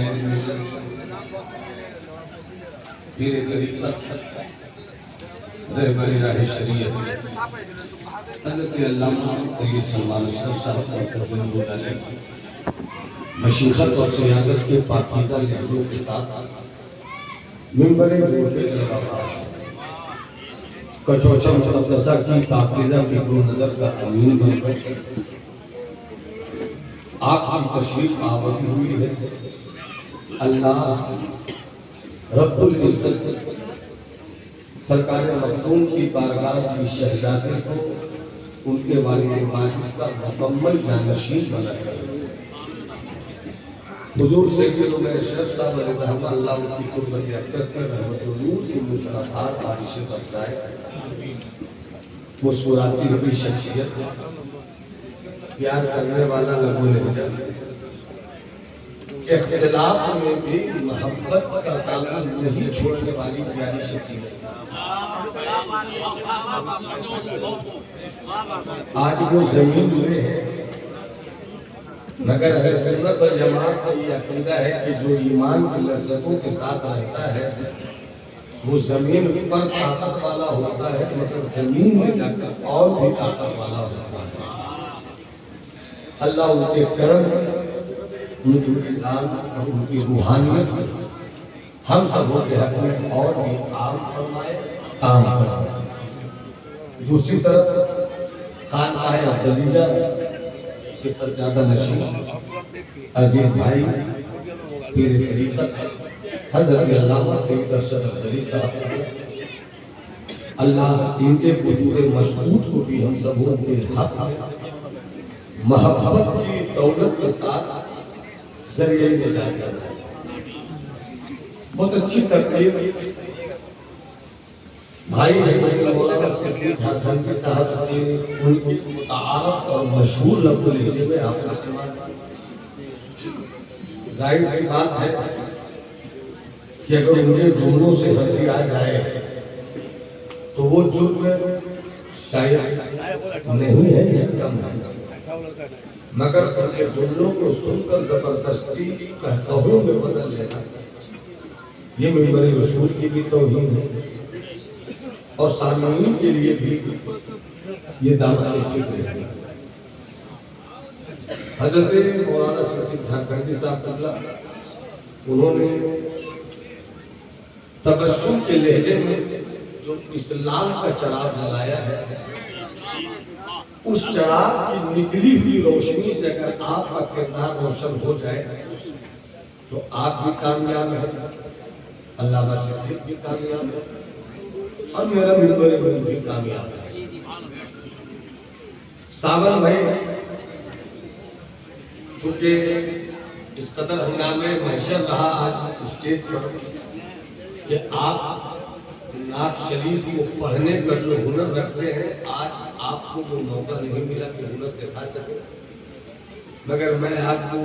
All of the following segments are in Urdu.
میری ملت پیر طریقت رہبر راہ شریعت حضرت علامہ سید سلمان اشرف صاحب مشیخت اور سیادت کے پاکیزہ لہجوں کے ساتھ منبر نور پہ لگا ہوا کچوچا مقدسہ کی پاکیزہ فکر و نظر کا امین بن کر آپ کی تشریف آوری ہوئی ہے۔ اللہ رب العزت سرکار مخدوم کی بارگاہ کی شہزادی کو ان کے والد ماجد کا مکمل جانشین بنا کر حضور سید عمر اشرف صاحب علیہ رحمہ اللہ کی قربت اکبر پر رحمت النور کی مشرفات بارش برسائے۔ مسکراتی ہوئی شخصیت، پیار کرنے والا لب و لہجہ، اختلاف میں بھی محبت کا تعلق نہیں چھوڑنے والی پیاری شخصیت۔ آج وہ زمین میں ہے، مگر اہل سنت والجماعت کا یہ عقیدہ ہے کہ جو ایمان کی لذتوں کے ساتھ رہتا ہے وہ زمین پر طاقت والا ہوتا ہے، مگر زمین میں جا کر اور بھی طاقت والا ہوتا ہے۔ اللہ ان کے کرم، ان کی امتحان اور ان کی روحانیت ہم سبوں کے حق میں اور بھی عام فرمائے، عام فرمائے۔ دوسری طرف خانقاہ عبدالیہ کے سجادہ نشین عزیز بھائی پیر طریقت حضرت علامہ سید ارشد افضلی صاحب، اللہ ان کے وجود مشہود کو بھی ہم سبوں کے حق محبت کی دولت کے ساتھ ذریعے نجات کرنا ہے۔ بہت اچھی تقریر بھائی مولانا صدیق جھارکھنڈی صاحب کی ان کی متعارف اور مشہور لب و لہجے میں آپ نے سنا۔ ظاہر سی بات ہے کہ اگر ان کے جملوں سے ہنسی آ جائے تو وہ جرم شاید نہیں ہے یا کم ہے، مگر ان کے جملوں کو سن کر زبردستی کہتہوں میں بدل لینا یہ منبر رسول کی بھی توہین ہے اور سامعین کے لیے بھی یہ دعوت فکر ہے۔ حضرت مولانا صدیق جھارکھنڈی صاحب انہوں نے تبسم کے لہجے میں جو اصلاح کا چراغ جلایا ہے، اس چراغ کی نکلی ہوئی روشنی سے اگر آپ کا کردار روشن ہو جائے تو آپ بھی کامیاب ہیں، علامہ صدیق بھی کامیاب ہے اور میرا منبر بھی کامیاب ہے۔ ساون بھائی چونکہ اس قدر ہنگامے محشر رہا آج اسٹیج پر کہ آپ نعت شریف کو پڑھنے کا جو ہنر رکھتے ہیں، آج آپ کو وہ موقع نہیں ملا کہ ہنر دکھا سکے، مگر میں آپ کو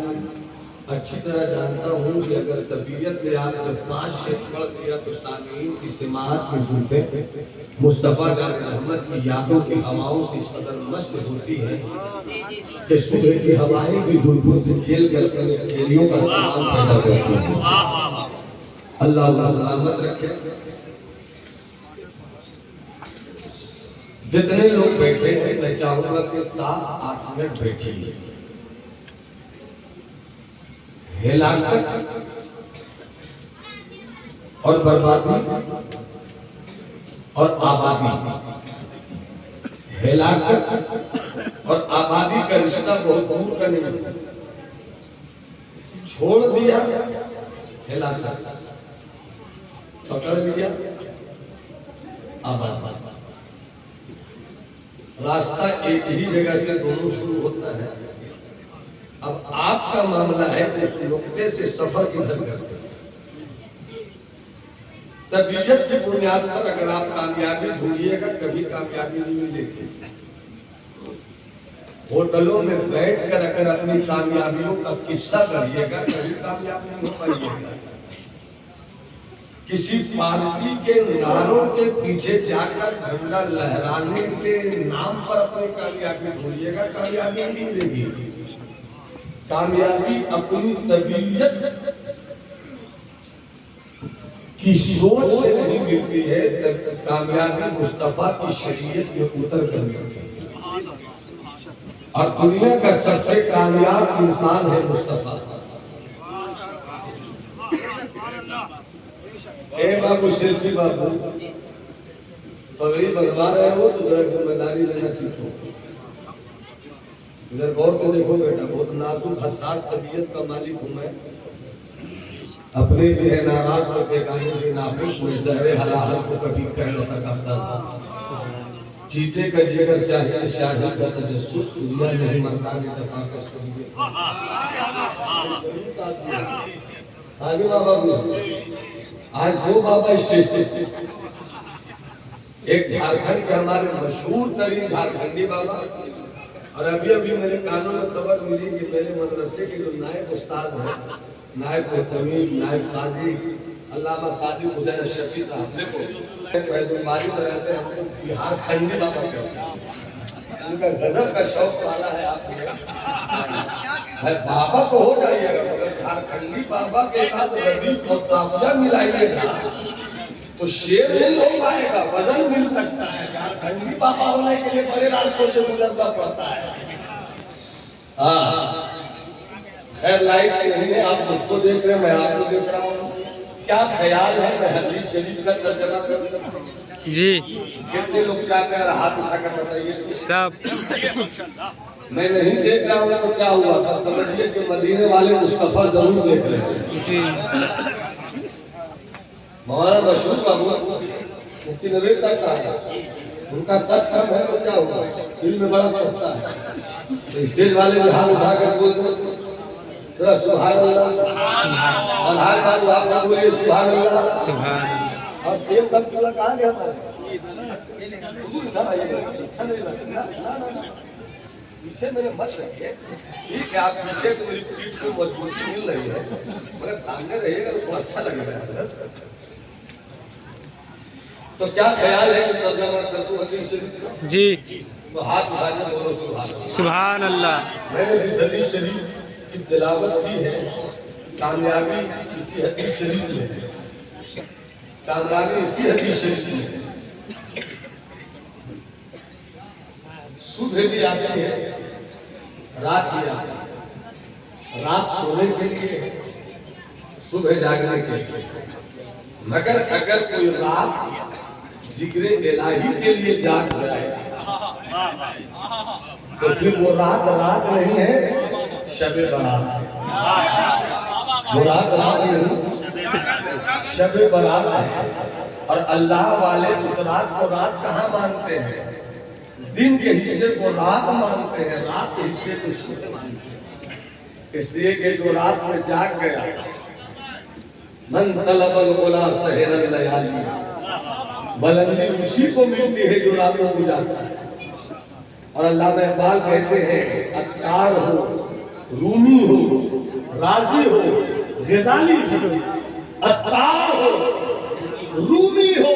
اچھی طرح جانتا ہوں کہ اگر طبیعت سے آپ نے 5 شعر پڑھ دیا تو سامعین کی سماعت کی زلفیں مصطفیٰ جان رحمت کی یادوں کی ہواؤں سے اس قدر مست ہوتی ہے کہ صبح کی ہوائیں بھی زلفوں سے کھیل کر کھیلیوں کا سامان پیدا کرتی ہیں۔ اللہ اللہ سلامت رکھے۔ جتنے لوگ بیٹھے ہیں میں چاہوں گا کہ 7-8 منٹ بیٹھیے۔ ہلاکت اور بربادی اور آبادی، ہلاکت اور آبادی کا رشتہ بہت دور کا نہیں، چھوڑ دیا ہلاکت، پکڑ لیا آبادی، راستہ ایک ہی جگہ سے دونوں شروع ہوتا ہے۔ اب آپ کا معاملہ ہے کہ اس نقطے سے سفر کدھر کرتے ہیں۔ طبیعت کی بنیاد پر اگر آپ کامیابی ڈھونڈیے گا کبھی کامیابی نہیں ملے گی۔ ہوٹلوں میں بیٹھ کر اگر اپنی کامیابیوں کا قصہ کریے گا کبھی کامیابی نہیں ہو پائیے گا۔ کسی پارٹی کے نعروں کے پیچھے جا کر جھنڈا لہرانے کے نام پر اپنی کامیابی ڈھونڈیے گا کامیابی نہیں ملے گی۔ کامیابی اپنی طبیعت کی سوچ سے نہیں ملتی ہے، کامیابی مصطفیٰ کی شریعت میں اتر کر ملتی ہے۔ اور دنیا کا سب سے کامیاب انسان ہے مصطفیٰ۔ اے بابو شیرفی بابو، پگڑی بنوا رہے ہو تو ذرا ذمہ داری لینا سیکھو۔ ادھر غور سے دیکھو بیٹا، بہت نازک حساس طبیعت کا مالک ہوں میں، اپنے بھی ہے ناراض تو بیگانے بھی ناخوش، میں زہر حلال کو کبھی کہہ نہ سکتا تھا۔ چیتے کا جگر چاہیے شاہی کا تجسس، دنیا نہیں مرتا نے دفاع کر سکتے۔ آگے بابا بھی آج دو بابا اسٹیج پہ، ایک جھارکھنڈ کے ہمارے مشہور ترین جھارکھنڈی بابا، اور ابھی میرے کانوں میں خبر ملی کہ میرے مدرسے کے جو نائب استاد ہیں، نائب محتمیم، نائب قاضی علامہ قاضی حسین شفیع صاحب نے کو بیماری میں رہتے ہیں، ہم کو بہار کھنڈی بابا کہتے ہیں۔ ان کا غضب کا شوق والا ہے آپ نے، بابا تو ہو جائیے گا مگر جھارکھنڈی بابا کے ساتھ ردیف اور قافیہ ملائیے گا تو شیر نہیں ہو پائے گا، وزن مل سکتا ہے۔ جھارکھنڈی بابا ہونے کے لیے بڑے راستوں سے گزرنا پڑتا ہے۔ خیر لائٹ نہیں ہے، آپ مجھ کو دیکھ رہے ہیں، میں آپ کو دیکھ رہا ہوں۔ کیا خیال ہے میں حدیث شریف کا ترجمہ کروں؟ جی کتنے لوگ چاہتے ہیں ہاتھ اٹھا کر بتائیے؟ سب میں نہیں دیکھ رہا ہوں تو کیا ہوا؟ بس سمجھیے کہ مدینے والے مصطفیٰ ضرور دیکھ رہے ہیں۔ جی مولانا مشہور بابو مفتی نوید تک کا ہے، ان کا قد کم ہے تو کیا ہوگا؟ دل میں بڑا پڑتا ہے تو اسٹیج والے بھی ہاتھ اٹھا کر بول دو ذرا سبحان اللہ، اور ہاتھ آپ بولیے سبحان اللہ۔ سبحان اور تیل کم چولہا کہاں گیا ہمارے؟ اچھا نہیں لگتا، پیچھے میرے مت رہیے، ٹھیک ہے آپ پیچھے تو میری پیٹھ کو مضبوطی مل رہی ہے مگر سامنے رہیے گا تو اچھا لگے گا۔ تو کیا خیال ہے کہ ترجمہ کر دوں حدیث شریف کا؟ جی تو ہاتھ اٹھا کے بولو سبحان اللہ۔ سبحان اللہ۔ میں نے جس حدیث شریف کی تلاوت کی ہے، کامیابی اسی حدیث شریف میں ہے، کامیابی اسی حدیث شریف میں ہے۔ صبح بھی آتی ہے، رات بھی آتی ہے، رات سونے کے لیے، صبح جاگنے کے لیے، مگر اگر کوئی رات ذکر الہی کے لیے جاگ جائے تو پھر وہ رات نہیں ہے، شب برات ہے۔ وہ رات نہیں، شب برات ہے۔ اور اللہ والے اس رات کو رات کہاں مانتے ہیں؟ دن کے حصے کو رات مانتے ہیں، رات کے حصے کو صبح مانتے ہیں۔ اس لیے کہ جو رات میں جاگ گیا، من طلب العلا سحر اللیالی، بلندی اسی کو ملتی ہے جو راتوں کو جاگتا ہے۔ اور علامہ اقبال کہتے ہیں عطار ہو، رومی ہو، رازی ہو، غزالی ہو، عطار ہو، رومی ہو،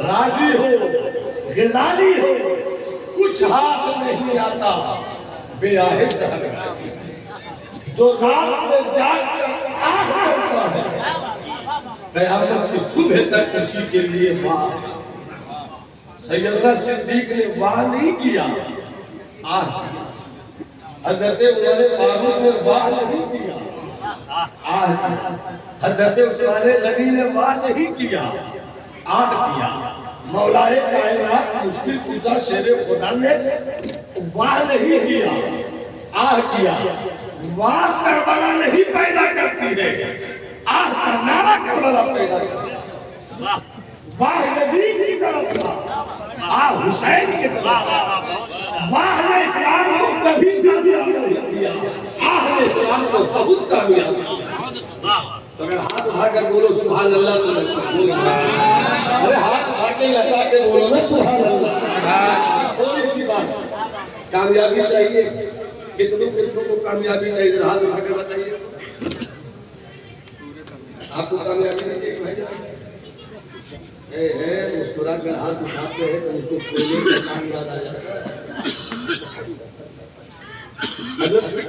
رازی ہو، غزالی ہو، کچھ ہاتھ نہیں آتا بے آہ سحر کا۔ جو رات میں جاگ کر آہ کرتا ہے، قیامت کی صبح تک کسی کے لیے واہ۔ سیدنا صدیق نے واہ نہیں کیا، آہ کیا۔ حضرت عمر فاروق نے واہ نہیں کیا، آہ کیا۔ حضرت عثمان غنی نے واہ نہیں کیا، آہ کیا۔ مولائے کائنات مشکل کشا شیر خدا نے واہ نہیں کیا، آہ کیا۔ واہ کربلا نہیں پیدا کرتی ہے، آہ کا نعرہ کربلا پیدا کرتی ہے۔ واہ یزید کی طرف تھا، آہ حسین کی طرف تھا۔ واہ نے اسلام کو کبھی کامیاب نہیں کیا، آہ نے اسلام کو بہت کامیاب کیا۔ تو اگر ہاتھ اٹھا کر بولو سبحان اللہ تو لگتا ہے، ارے ہاتھ اٹھا کے لگا کے بولو نا سبحان اللہ۔ تھوڑی سی بات، کامیابی چاہیے، کتنوں کو کامیابی چاہیے؟ ہاتھ اٹھا کے بتائیے، آپ کو کامیابی نہیں چاہیے بھائی جان؟ مسکرا کر ہاتھ اٹھاتے ہیں تو اس کو کھولنے کا کام یاد آ جاتا ہے۔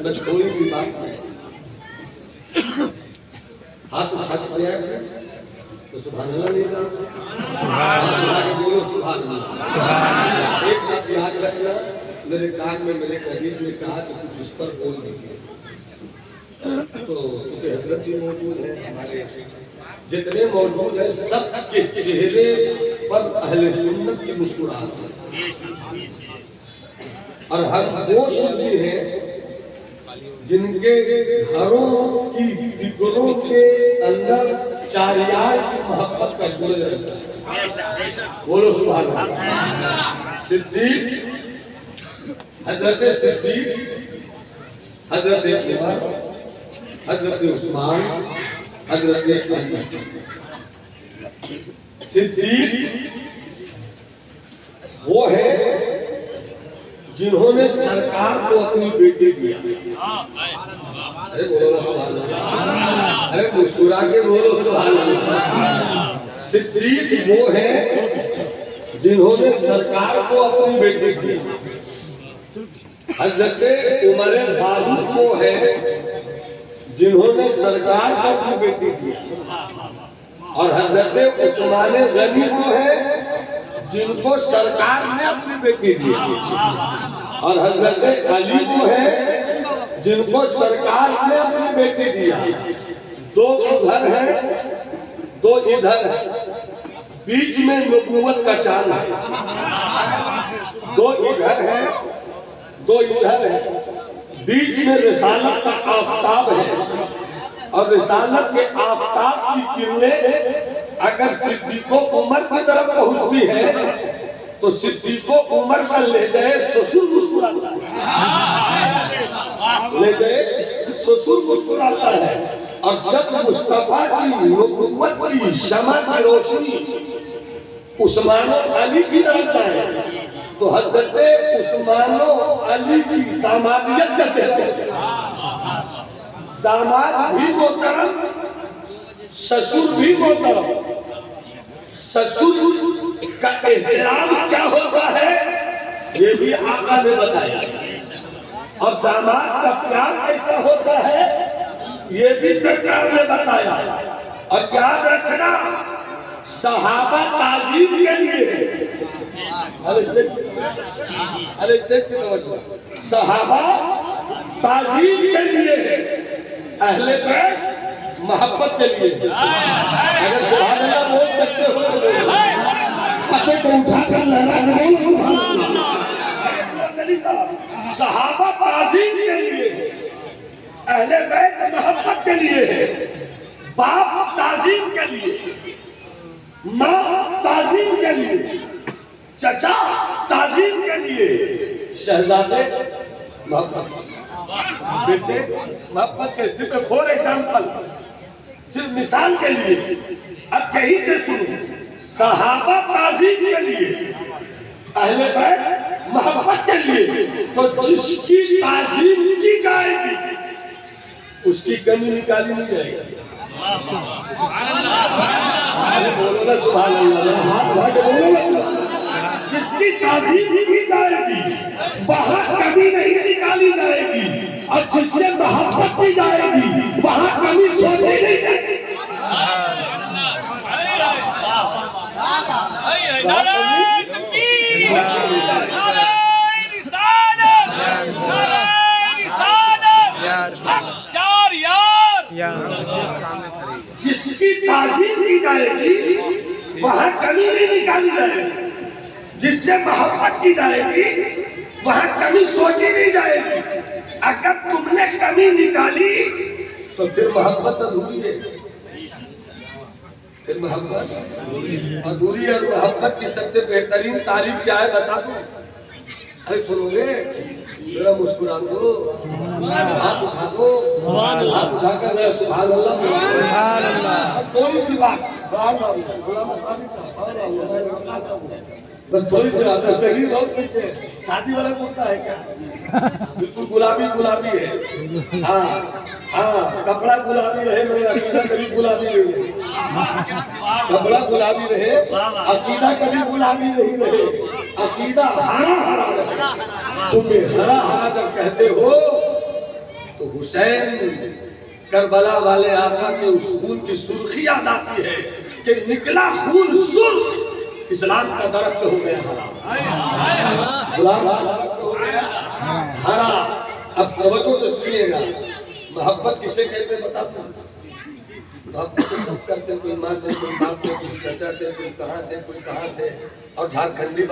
بس تھوڑی سی بات ہے، ہاتھ اٹھا کے دیا تو سبحان اللہ نہیں کہا؟ بولو سبحان اللہ۔ ایک بات یاد رکھنا، میرے کان میں میرے قریب نے کہا کہ کچھ اس پر بول دیجیے، تو چونکہ حضرت بھی موجود ہیں، ہمارے جتنے موجود ہیں سب کے چہرے پر اہل سنت کی مسکراہٹ ہے، اور ہم وہ بھی ہیں جن کے گھروں کی فکروں کے اندر چاریار کی محبت کا سورج رہتا ہے۔ بولو سبحان اللہ۔ صدیق، حضرت صدیق، حضرت عمر، حضرت عثمان، حضرت علی۔ صدیق وہ ہے جنہوں نے سرکار کو اپنی بیٹی دیا۔ ارے بولو سبحان اللہ، ارے مسکرا کے بولو سبحان اللہ۔ صدیق وہ ہے جنہوں نے سرکار کو اپنی بیٹی دی۔ حضرت عمر فاروق وہ ہے جنہوں نے سرکار کو اپنی بیٹی دی، اور حضرت عثمان غنی وہ ہے جن کو سرکار نے اپنی بیٹی دی، اور حضرت علی وہ ہے جن کو سرکار نے اپنی بیٹی دیا۔ دو ادھر ہے، دو ادھر ہے، بیچ میں نبوت کا چاند ہے۔ دو ادھر ہے، دو ادھر ہے، بیچ میں رسالت کا آفتاب ہے، اور رسالت کے آفتاب کی کرنیں اگر صدیق عمر کی طرف پہنچتی ہے تو صدیق عمر کا لہجہ سسر مسکراتا ہے، لہجہ سسر مسکراتا ہے، اور جب مصطفیٰ کی نبوت کی شمع کی روشنی عثمان و علی کی طرف جائے تو حضرت عثمان و علی کی دامادیت کا کہتے ہیں۔ داماد بھی محترم، سسر بھی محترم۔ سسر کا احترام کیا ہوتا ہے یہ بھی آقا نے بتایا، اور داماد کا پیار کیسا ہوتا ہے یہ بھی سرکار نے بتایا۔ اور یاد رکھنا صحابہ تعظیم کے لیے، صحابہ تعظیم کے لیے، اہل بیت محبت کے لیے۔ اگر سبحان اللہ بول سکتے ہو تو پتے کو اٹھا کر صحابہ تعظیم کے لیے، اہل بیت محبت کے لیے، باپ تعظیم کے لیے، ماں تعظیم کے لیے، چچا تعظیم کے لیے، شہزادے محبت، بیٹے محبت کے، صرف فور ایگزامپل، صرف مثال کے لیے۔ اب کہیں سے سنو، صحابہ تعظیم کے لیے، اہل بیت محبت کے لیے، تو جس کی تعظیم کی جائے گی اس کی کمی نکالی نہیں جائے گی۔ بولو نا سبحان اللہ، ہاتھ اٹھا کے بولو نا۔ جس کی تعظیم کی جائے گی وہاں کمی نہیں نکالی جائے گی، اور جس سے محبت کی جائے گی وہاں کمی سوچی نہیں جائے گی۔ نعرہ تکبیر، نعرہ رسالت، نعرہ رسالت، حق چار یار۔ جس کی تعظیم کی جائے گی وہاں کمی نہیں نکالی جائے گی، جس سے محبت کی جائے گی وہاں کمی سوچی نہیں جائے گی۔ اگر تم نے کمی نکالی تو پھر محبت ادھوری ہے، پھر محبت ادھوری ہے۔ اور محبت کی سب سے بہترین تعریف کیا ہے بتا دوں؟ ارے سنو گے ذرا مسکرا دو، ہاتھ اٹھا دو، ہاتھ اٹھا کر ذرا سبحان اللہ، سبحان اللہ۔ تھوڑی سی بات، بس تھوڑی سی بات، دستگیر بہت کچھ ہے، شادی والا کرتا ہے کیا؟ بالکل گلابی گلابی ہے، ہاں ہاں، کپڑا گلابی رہے مگر عقیدہ کبھی گلابی نہیں رہے، کپڑا گلابی رہے عقیدہ کبھی گلابی نہیں رہے، عقیدہ ہرا ہرا رہے۔ چونکہ ہرا ہرا جب کہتے ہو تو حسین کربلا والے آقا کے اس خون کی سرخی یاد آتی ہے کہ نکلا خون سرخ، اسلام کا درخت ہو گیا ہرا، اسلام کا درخت ہو گیا ہرا۔ اب توجہ سے سنیے گا، محبت کسے کہتے ہیں بتاتا ہوں؟ محبت تو سب کرتے ہیں، کوئی ماں سے، کوئی باپ سے، کوئی چچا سے، کوئی کہاں سے، کوئی کہاں سے، اور جھارکھنڈی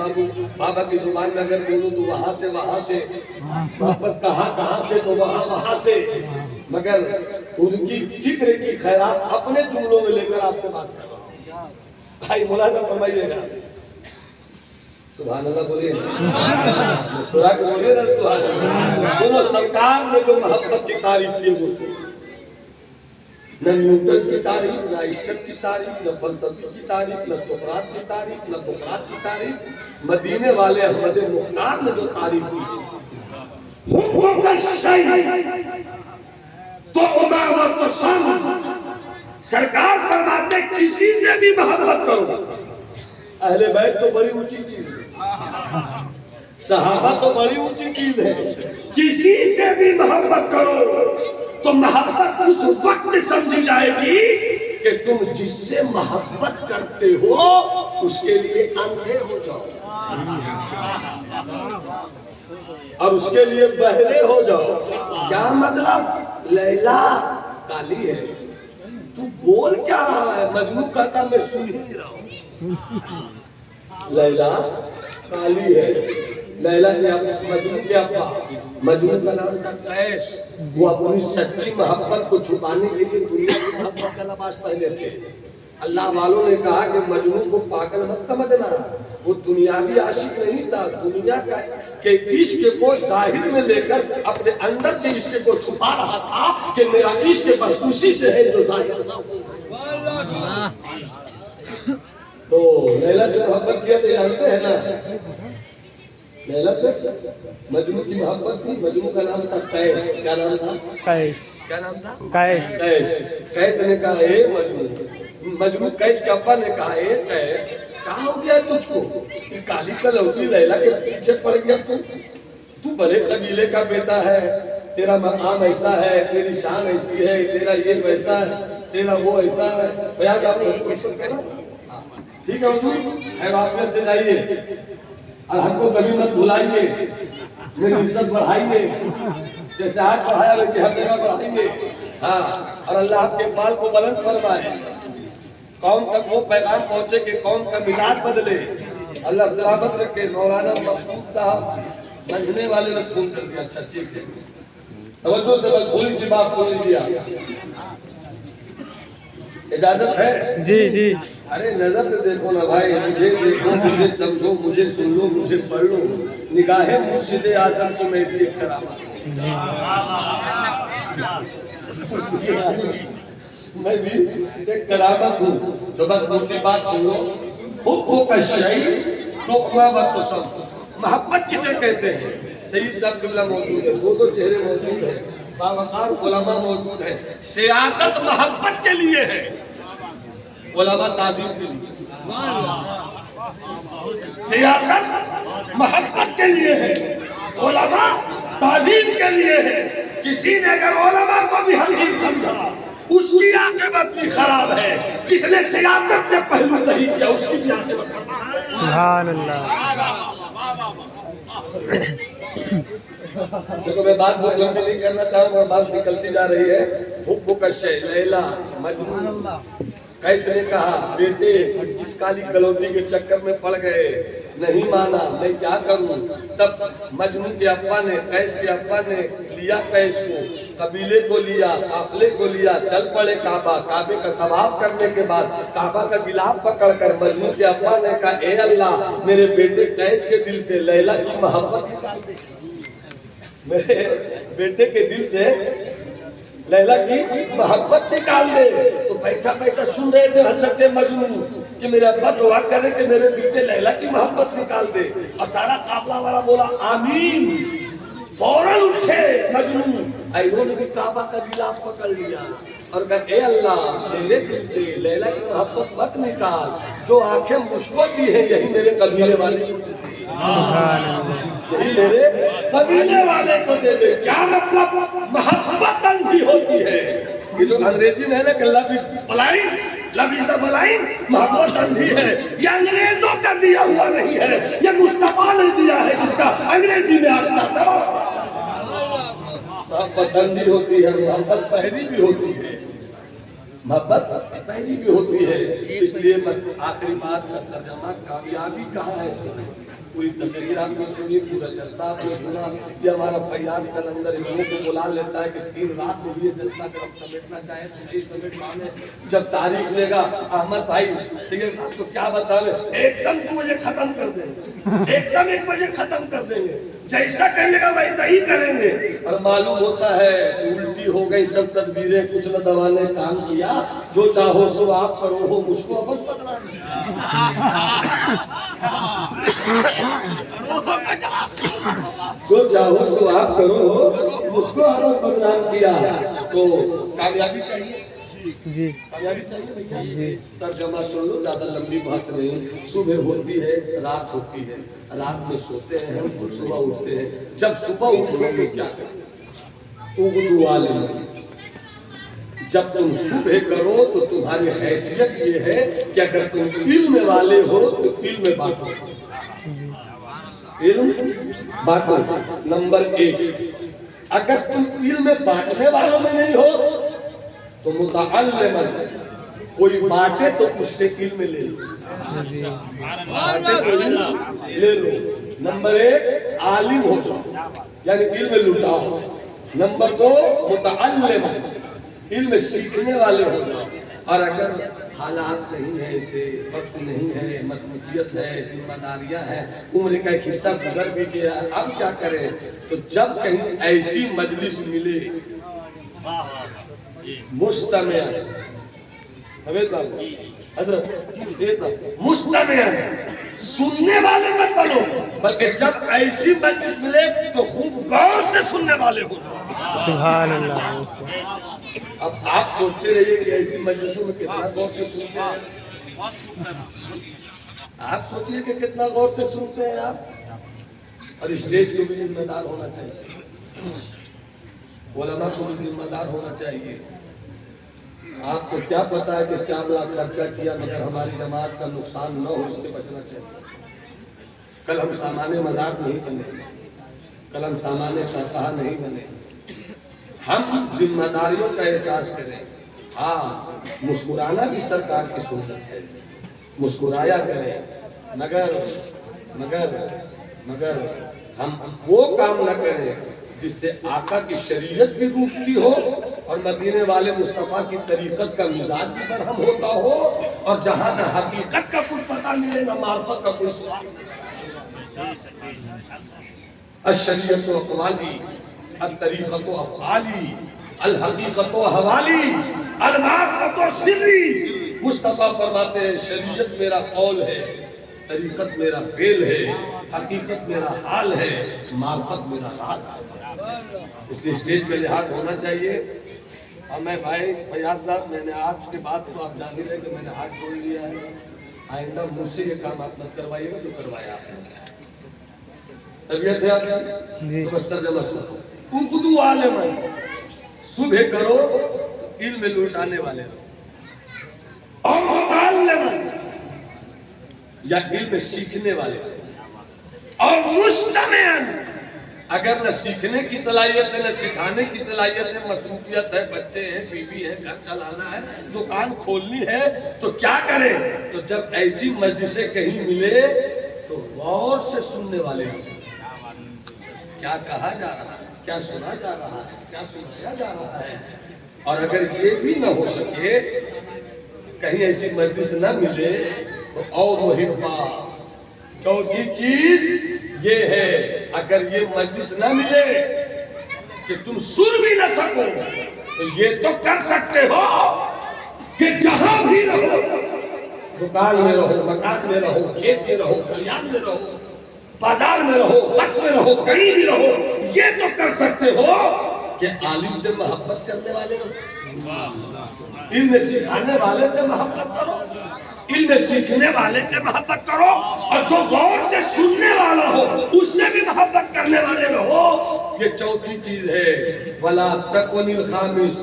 بابا کی زبان میں اگر بولوں تو وہاں سے محبت کہاں سے تو وہاں سے، مگر ان کی فکر کی خیرات اپنے جملوں میں لے کر آپ سے بات کر رہا ہوں۔ بھائی ملاحظہ فرمائیے گا، سبحان اللہ بولیے، مسکرا کے بولیے نا سبحان اللہ۔ سنو، سرکار نے جو محبت کی تعریف کی وہ سنو، نہ نیوٹن کی تعریف، نہ ایسٹر کی تعریف، نہ فلسفی کی تعریف، نہ سقراط کی تعریف، نہ بقراط کی تعریف، مدینے والے احمد مختار نے جو تعریف کی، حب کا شیء تؤمع و تصم، سرکار فرماتے کسی سے بھی محبت کرو۔ اہل بیت تو بڑی اونچی چیز ہے، صحابہ تو بڑی اونچی چیز ہے، کسی سے بھی محبت کرو تو محبت اس وقت سمجھی جائے گی کہ تم جس سے محبت کرتے ہو اس کے لیے اندھے ہو جاؤ اور اس کے لیے بہرے ہو جاؤ۔ کیا مطلب؟ لیلا کالی ہے، تو بول کیا رہا ہے؟ مجنون کہتا میں سن ہی نہیں رہا ہوں۔ لیلا کالی ہے، لیلا کے مجنون کے ابا، مجنون کا نام تھا قیس، وہ اپنی سچی محبت کو چھپانے کے لیے دنیا کی محبت کا لباس پہنے تھے۔ اللہ والوں نے کہا کہ مجنون کو پاگل مت سمجھنا، وہ دنیاوی عاشق نہیں تھا، دنیا کا کہ عشق کو ظاہر میں لے کر اپنے اندر کے عشق کو چھپا رہا تھا کہ میرا عشق بس اسی سے ہے جو ظاہر نہ ہو۔ تو لیلا سے محبت کیا تو جانتے ہیں نا، لیلا سے مجنون کی محبت تھی۔ مجنون کا نام تھا قیس۔ کیا نام تھا؟ قیس۔ کیا نام تھا؟ قیس۔ قیس نے کہا اے مجنون، قیس کے ابا نے کہا اے قیس، کہاں ہو گیا تجھ کو؟ یہ کالی کلوٹی لیلا کے پیچھے پڑ گیا تو بڑے قبیلے کا بیٹا ہے، تیرا مقام ایسا ہے، تیری شان ایسی ہے، تیرا یہ ویسا ہے، تیرا وہ ایسا ہے۔ بیان آپ نے ٹھیک ہے حضور، خیر عافیت سے جائیے اور ہم کو کبھی مت بھلائیے، میری عزت بڑھائیے، جیسے آج بڑھایا ویسے ہر جگہ بڑھائیے، ہاں، اور اللہ آپ کے بال کو بلند فرمائے، قوم تک وہ پیغام پہنچے کہ قوم کا مزاج بدلے، اللہ سلامت رکھے۔ مولانا مقصود صاحب رکھنے والے نے فون کر دیا، اچھا ٹھیک ہے، توجہ سے بس تھوڑی سی بات سن لیجیے، اجازت ہے؟ جی جی۔ ارے نظر سے دیکھو نا بھائی، مجھے دیکھو، مجھے سمجھو، مجھے سن لو، مجھے پڑھ لو، نگاہ مرشد اعظم تو میں بھی ایک کرامت ہوں، میں بھی ایک کرامت ہوں۔ تو بس مجھے بات سنو، حب کا شیء تؤمع و تصم، محبت کسے کہتے ہیں؟ سید صاحب قبلہ موجود ہے، دو چہرے موجود ہیں، باوقار علماء موجود ہیں۔ سیادت محبت کے لیے ہے، علماء تعظیم کے لیے، سیادت محبت کے لیے ہے، علماء تعظیم کے لیے ہے۔ کسی نے اگر علماء کو بھی حقیر سمجھا اس کی عاقبت بھی خراب ہے، جس نے سیادت سے پہلو نہیں کیا اس کی بھی عاقبت خراب ہے۔ سبحان اللہ۔ دیکھو میں بات بہت لمبی نہیں کرنا چاہ رہا ہوں، بات نکلتی جا رہی ہے۔ حب کا شیء، لیلا، مجنون۔ قیس نے کہا بیٹے اس کالی کلوٹی کے چکر میں پڑ گئے، نہیں مانا، میں کیا کروں؟ تب مجنون کے ابا نے، قیس کے ابا نے لیا قیس کو، قبیلے کو لیا، قافلے کو لیا، چل پڑے کعبہ، کعبے کا طواف کرنے کے بعد کعبہ کا غلاف پکڑ کر مجنون کے ابا نے کہا اے اللہ میرے بیٹے قیس کے دل سے لیلا کی محبت نکال دے، میرے بیٹے کے دل سے لیلا کی محبت نکال دے۔ تو بیٹھا بیٹھا سن رہے تھے حضرت مجنون کہ میرے ابا دعا کرے کہ میرے دل سے لیلا کی محبت نکال دے، اور سارا قافلہ والا بولا آمین۔ فوراً اٹھے مجنون، انہوں نے بھی کعبہ کا غلاف پکڑ لیا اور کہا اے اللہ میرے دل سے لیلا کی محبت مت نکال، جو آنکھیں مجھ کو دی ہیں یہی میرے قبیلے والے کو دے دے، یہی میرے قبیلے والے کو دے دے۔ کیا مطلب؟ محبت اندھی ہوتی ہے، یہ جو انگریزی میں ہے نا کہ لو is blind, love is the blind, محبت اندھی ہے، یہ انگریزوں کا دیا ہوا نہیں ہے، یہ مصطفیٰ نے دیا ہے جس کا انگریزی میں آشنا تھا۔ محبت اندھی ہوتی ہے، محبت پہلی بھی ہوتی ہے، محبت پہلی بھی ہوتی ہے۔ اس لیے آخری بات کا ترجمہ کامیابی کہاں ہے؟ پوری تقریر آپ نے سنی، پورا جلسہ آپ نے سنا، یہ ہمارا فیاض کلندر اماموں کو بلا لیتا ہے کہ 3 رات میں یہ جلسہ کر سمیٹنا چاہے تو 20 منٹ میں جب تاریخ لے گا احمد بھائی سید صاحب کو کیا بتاوے، ایک دم 2 بجے ختم کر دیں گے، ایک دم 1 بجے ختم کر دیں گے، جیسا کہیے گا ویسا ہی کریں گے۔ اور معلوم ہوتا ہے الٹی ہو گئی سب تدبیریں، کچھ نہ دوا نے کام کیا، جو چاہو سو آپ کرو ہو مجھ کو ابد بدنامی، جو چاہو سو آپ کرو ہو مجھ کو ابد بدنام کیا۔ تو کامیابی چاہیے جی، کامیابی چاہیے بھیا جی۔ ترجمہ سن لو، زیادہ لمبی بات نہیں۔ صبح ہوتی ہے، رات ہوتی ہے، رات میں سوتے ہیں ہم، صبح اٹھتے ہیں۔ جب صبح اٹھو تو کیا کریں؟ اغدو عالم، جب تم صبح کرو تو تمہاری حیثیت یہ ہے کہ اگر تم علم والے ہو تو علم بانٹو، علم بانٹو۔ نمبر 1، اگر تم علم بانٹنے والوں میں نہیں ہو تو متعلم، کوئی بانٹے تو اس سے علم لے لو، بانٹے تو علم لے لو۔ نمبر 1 عالم ہو جاؤ، یعنی علم لٹاؤ۔ نمبر 2 متعلم، علم سیکھنے والے ہو جاؤ۔ اور اگر حالات نہیں ہے، اسے وقت نہیں ہے، مصروفیت ہے، ذمہ داریاں ہیں، عمر کا ایک حصہ گزر بھی گیا، اب کیا کریں؟ تو جب کہیں ایسی مجلس ملے مستمع، حضرت مستمع، سننے والے مت بنو، بلکہ جب ایسی مجلس ملے تو خوب غور سے سننے والے ہو۔ سبحان اللہ۔ اب آپ سوچتے رہیے کہ ایسی مجلسوں میں کتنا غور سے سنتے ہیں آپ، سوچیے کہ کتنا غور سے سنتے ہیں آپ۔ اور اسٹیج کو بھی ذمہ دار ہونا چاہیے، علماء کو بھی ذمہ دار ہونا چاہیے۔ آپ کو کیا پتا ہے کہ 4 لاکھ خرچہ کیا مگر ہماری جماعت کا نقصان نہ ہو، اس سے بچنا چاہیے۔ کل ہم سامان مذاق نہیں بنے، کل ہم سامان قہقہہ نہیں بنے، ہم ذمہ داریوں کا احساس کریں۔ ہاں، مسکرانا بھی سرکار کی سنت ہے، مسکرایا کریں، مگر ہم وہ کام نہ کریں جس سے آقا کی شریعت بھی روکتی ہو اور مدینے والے مصطفیٰ کی طریقت کا مزاج بھی برہم ہوتا ہو، اور جہاں نہ حقیقت کا کچھ پتہ ملے نہ معرفت کا کوئی سوال۔ الشریعت و اقوالی، الطریقت و افعالی، الحقیقت و حوالی، المعرفت و سری۔ مصطفیٰ فرماتے ہیں شریعت میرا قول ہے، طریقت میرا فعل ہے، حقیقت میرا حال ہے، معرفت میرا راز ہے۔ اس لیے اسٹیج پہ لحاظ ہونا چاہیے۔ اور میں بھائی فیاض صاحب، میں نے آج کے بعد تو آپ جان ہی رہے کہ میں نے ہاتھ جوڑ لیا ہے، آئندہ مجھ سے یہ کام آپ مت کروائیے گا جو کروایا آپ نے۔ طبیعت ہے آپ کی تو بس ترجمہ سنو۔ اغدو عالما، صبح کرو تو علم لوٹانے والے رہو، اور متعلما، یا علم سیکھنے والے رہو، اور مستمعا، اگر نہ سیکھنے کی صلاحیت ہے نہ سکھانے کی صلاحیت ہے، مصروفیت ہے، بچے ہیں، بیوی ہے، گھر چلانا ہے، دکان کھولنی ہے، تو کیا کریں؟ تو جب ایسی مجلسیں کہیں ملے تو غور سے سننے والے ہوں، کیا کہا جا رہا ہے، کیا سنا جا رہا ہے، کیا سنایا جا رہا ہے۔ اور اگر یہ بھی نہ ہو سکے، کہیں ایسی مجلس نہ ملے تو او محبہ، چوتھی چیز یہ ہے، اگر یہ مجلس نہ ملے کہ تم سن بھی نہ سکو تو یہ تو کر سکتے ہو کہ جہاں بھی رہو، دکان میں رہو، مکان میں رہو، کھیت میں رہو، کلیان میں رہو، بازار میں رہو، بس میں رہو، کہیں بھی رہو، یہ تو کر سکتے ہو کہ عالم سے محبت کرنے والے رہو، علم سکھانے والے سے محبت کرو، علم سیکھنے والے سے محبت کرو، اور جو غور سے سننے والا ہو اس سے بھی محبت کرنے والے رہو۔ یہ چوتھی چیز ہے۔ وَلَا تَكُنِ الْخَامِسِ،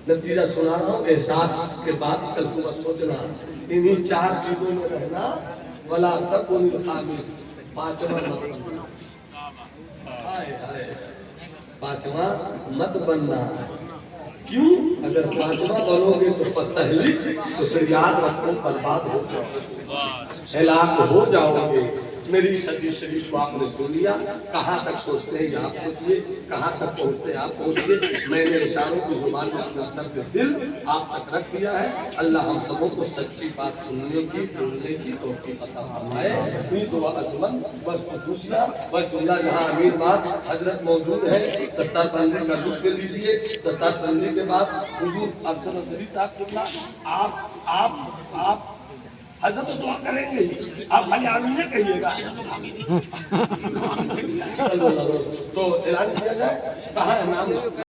نتیجہ سنا رہا ہوں، احساس کے بعد کل صبح سوچنا، انہی 4 چیزوں میں رہنا، ولا تکن الخامس، 5واں مت بننا، پانچواں مت بننا۔ کیوں؟ اگر 5واں بنو گے تو پتہلی، تو پھر یاد رکھو برباد ہو جاؤ گے، ہلاک ہو جاؤ گے۔ میری صدی شریف کو آپ نے سن لیا، کہاں تک سوچتے ہیں یہ آپ سوچیے، کہاں تک پہنچتے ہیں آپ پہنچیے۔ میں نے اشاروں کی زبان میں اپنا درد دل آپ تک رکھ دیا ہے۔ اللہ ہم سبوں کو سچی بات سننے کی، بولنے کی توفیق عطا فرمائے۔ یہ دعا عظمت بس دوسرا بس اللہ جہاں امیر بات حضرت موجود ہے، دستار بندی کا لطف لیجیے۔ دستار بندی کے بعد حضور افسر الدین صاحب آپ حضرت تو دعا کریں گے ہی، آپ خالی آمین کہیے گا۔ تو اعلان کیا جائے، کہاں ہے نام؟